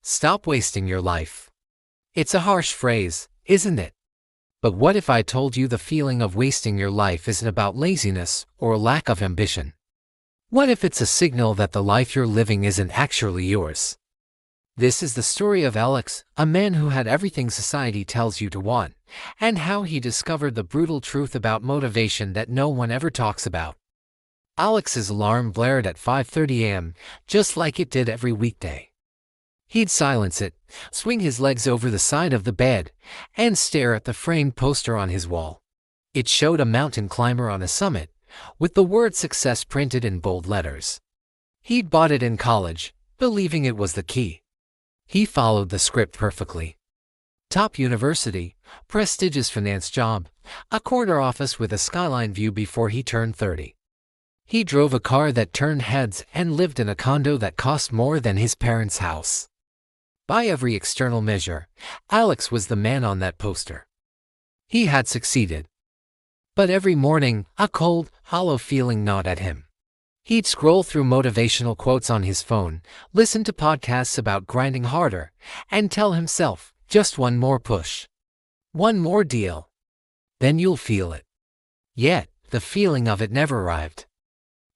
Stop wasting your life. It's a harsh phrase, isn't it? But what if I told you the feeling of wasting your life isn't about laziness or a lack of ambition? What if it's a signal that the life you're living isn't actually yours? This is the story of Alex, a man who had everything society tells you to want, and how he discovered the brutal truth about motivation that no one ever talks about. Alex's alarm blared at 5:30 a.m., just like it did every weekday. He'd silence it, swing his legs over the side of the bed, and stare at the framed poster on his wall. It showed a mountain climber on a summit, with the word success printed in bold letters. He'd bought it in college, believing it was the key. He followed the script perfectly. Top university, prestigious finance job, a corner office with a skyline view before he turned 30. He drove a car that turned heads and lived in a condo that cost more than his parents' house. By every external measure, Alex was the man on that poster. He had succeeded. But every morning, a cold, hollow feeling gnawed at him. He'd scroll through motivational quotes on his phone, listen to podcasts about grinding harder, and tell himself, just one more push. One more deal. Then you'll feel it. Yet, the feeling of it never arrived.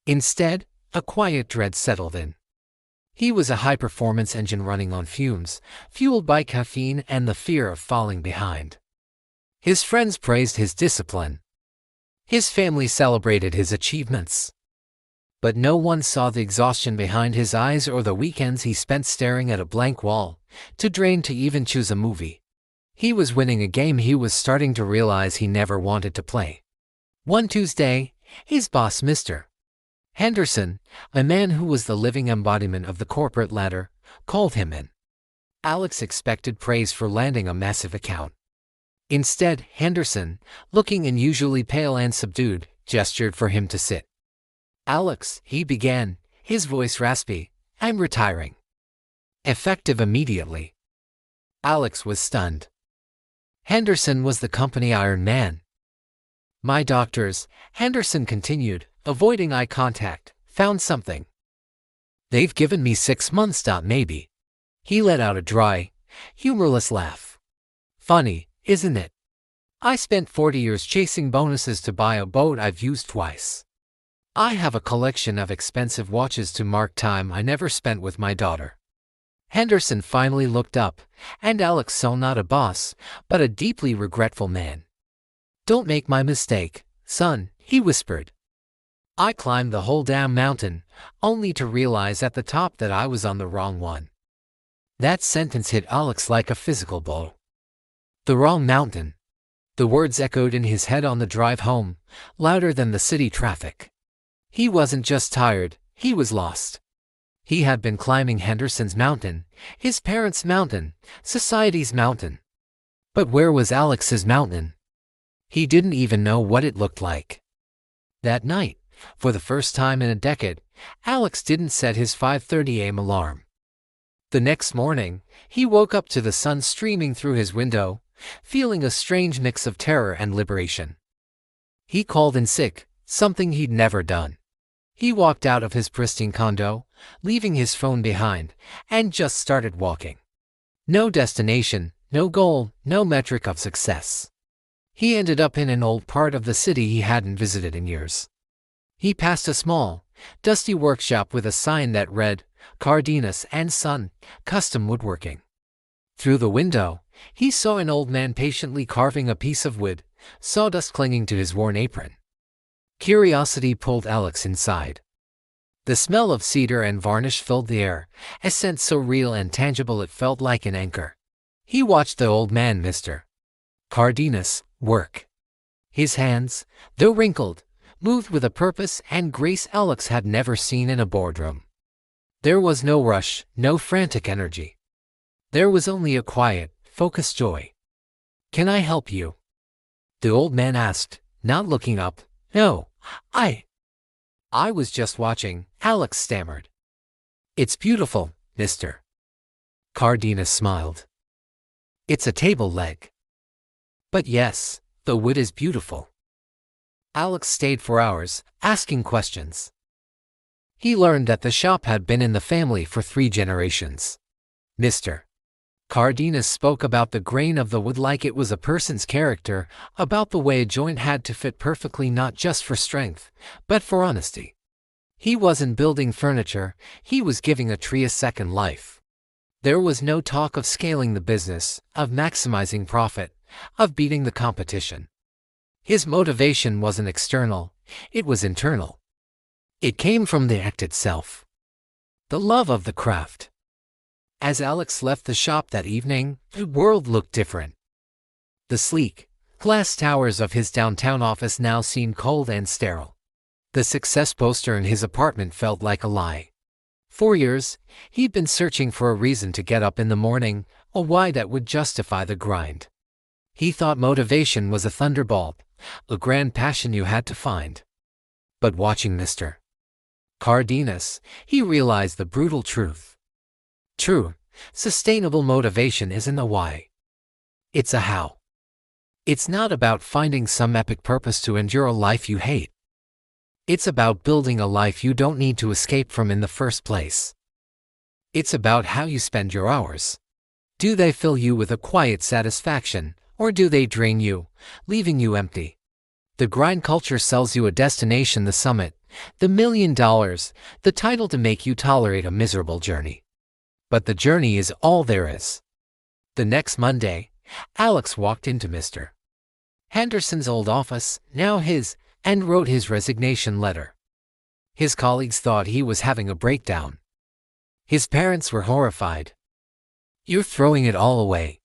Instead, a quiet dread settled in. He was a high-performance engine running on fumes, fueled by caffeine and the fear of falling behind. His friends praised his discipline. His family celebrated his achievements. But no one saw the exhaustion behind his eyes or the weekends he spent staring at a blank wall, too drained to even choose a movie. He was winning a game he was starting to realize he never wanted to play. One Tuesday, his boss, Mr. Henderson, a man who was the living embodiment of the corporate ladder, called him in. Alex expected praise for landing a massive account. Instead, Henderson, looking unusually pale and subdued, gestured for him to sit. "Alex," he began, his voice raspy, "I'm retiring. Effective immediately." Alex was stunned. Henderson was the company Iron Man. "My doctors," Henderson continued, avoiding eye contact, "found something. They've given me 6 months. Maybe." He let out a dry, humorless laugh. "Funny, isn't it? I spent 40 years chasing bonuses to buy a boat I've used twice. I have a collection of expensive watches to mark time I never spent with my daughter." Henderson finally looked up, and Alex saw not a boss, but a deeply regretful man. "Don't make my mistake, son," he whispered. "I climbed the whole damn mountain, only to realize at the top that I was on the wrong one." That sentence hit Alex like a physical blow. The wrong mountain. The words echoed in his head on the drive home, louder than the city traffic. He wasn't just tired, he was lost. He had been climbing Henderson's mountain, his parents' mountain, society's mountain. But where was Alex's mountain? He didn't even know what it looked like. That night, for the first time in a decade, Alex didn't set his 5:30 a.m. alarm. The next morning, he woke up to the sun streaming through his window, feeling a strange mix of terror and liberation. He called in sick, something he'd never done. He walked out of his pristine condo, leaving his phone behind, and just started walking. No destination, no goal, no metric of success. He ended up in an old part of the city he hadn't visited in years. He passed a small, dusty workshop with a sign that read, "Cardenas and Son, Custom Woodworking." Through the window, he saw an old man patiently carving a piece of wood, sawdust clinging to his worn apron. Curiosity pulled Alex inside. The smell of cedar and varnish filled the air, a scent so real and tangible it felt like an anchor. He watched the old man, Mr. Cardenas, work. His hands, though wrinkled, moved with a purpose and grace Alex had never seen in a boardroom. There was no rush, no frantic energy. There was only a quiet, focused joy. "Can I help you?" the old man asked, not looking up. "No, I was just watching," Alex stammered. "It's beautiful, Mr. Cardenas smiled. "It's a table leg." "But yes, the wood is beautiful." Alex stayed for hours, asking questions. He learned that the shop had been in the family for 3 generations. Mr. Cardenas spoke about the grain of the wood like it was a person's character, about the way a joint had to fit perfectly not just for strength, but for honesty. He wasn't building furniture, he was giving a tree a second life. There was no talk of scaling the business, of maximizing profit, of beating the competition. His motivation wasn't external, it was internal. It came from the act itself. The love of the craft. As Alex left the shop that evening, the world looked different. The sleek, glass towers of his downtown office now seemed cold and sterile. The success poster in his apartment felt like a lie. For years, he'd been searching for a reason to get up in the morning, a why that would justify the grind. He thought motivation was a thunderbolt, a grand passion you had to find. But watching Mr. Cardenas, he realized the brutal truth. True, sustainable motivation isn't a why. It's a how. It's not about finding some epic purpose to endure a life you hate. It's about building a life you don't need to escape from in the first place. It's about how you spend your hours. Do they fill you with a quiet satisfaction, or do they drain you, leaving you empty? The grind culture sells you a destination, the summit, the $1 million, the title to make you tolerate a miserable journey. But the journey is all there is. The next Monday, Alex walked into Mr. Henderson's old office, now his, and wrote his resignation letter. His colleagues thought he was having a breakdown. His parents were horrified. "You're throwing it all away,"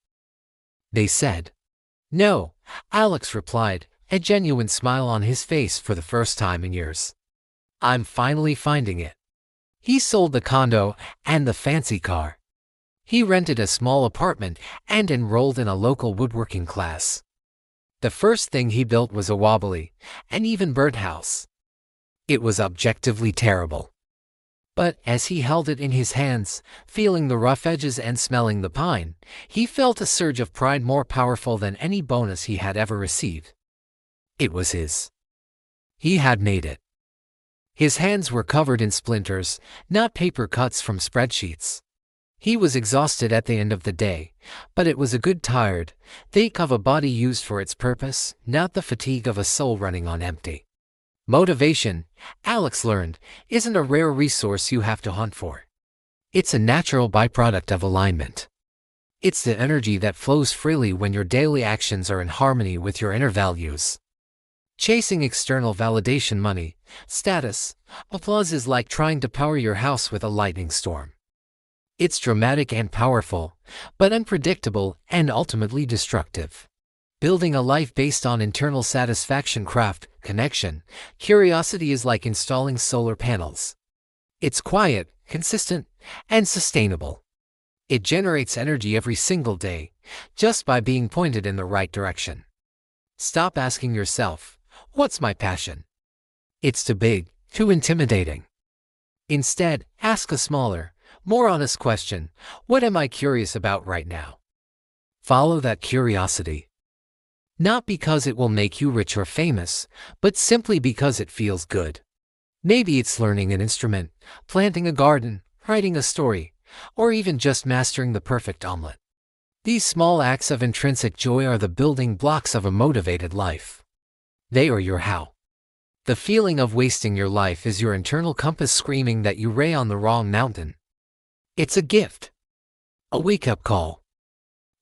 they said. "No," Alex replied, a genuine smile on his face for the first time in years. "I'm finally finding it." He sold the condo and the fancy car. He rented a small apartment and enrolled in a local woodworking class. The first thing he built was a wobbly, uneven birdhouse. It was objectively terrible. But as he held it in his hands, feeling the rough edges and smelling the pine, he felt a surge of pride more powerful than any bonus he had ever received. It was his. He had made it. His hands were covered in splinters, not paper cuts from spreadsheets. He was exhausted at the end of the day, but it was a good tired ache of a body used for its purpose, not the fatigue of a soul running on empty. Motivation, Alex learned, isn't a rare resource you have to hunt for. It's a natural byproduct of alignment. It's the energy that flows freely when your daily actions are in harmony with your inner values. Chasing external validation, money, status, applause is like trying to power your house with a lightning storm. It's dramatic and powerful, but unpredictable and ultimately destructive. Building a life based on internal satisfaction, craft, connection, curiosity is like installing solar panels. It's quiet, consistent, and sustainable. It generates energy every single day, just by being pointed in the right direction. Stop asking yourself, "What's my passion?" It's too big, too intimidating. Instead, ask a smaller, more honest question: what am I curious about right now? Follow that curiosity. Not because it will make you rich or famous, but simply because it feels good. Maybe it's learning an instrument, planting a garden, writing a story, or even just mastering the perfect omelet. These small acts of intrinsic joy are the building blocks of a motivated life. They are your how. The feeling of wasting your life is your internal compass screaming that you ray on the wrong mountain. It's a gift. A wake-up call.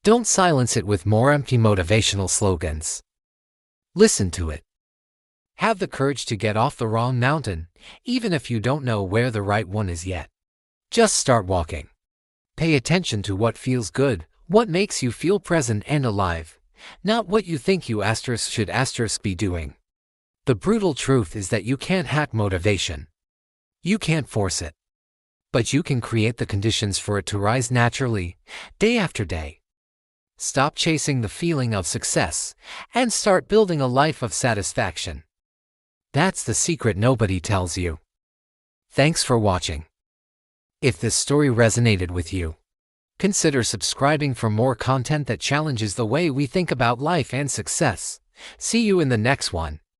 Don't silence it with more empty motivational slogans. Listen to it. Have the courage to get off the wrong mountain, even if you don't know where the right one is yet. Just start walking. Pay attention to what feels good, what makes you feel present and alive, not what you think you should be doing. The brutal truth is that you can't hack motivation. You can't force it. But you can create the conditions for it to rise naturally, day after day. Stop chasing the feeling of success and start building a life of satisfaction. That's the secret nobody tells you. Thanks for watching. If this story resonated with you, consider subscribing for more content that challenges the way we think about life and success. See you in the next one.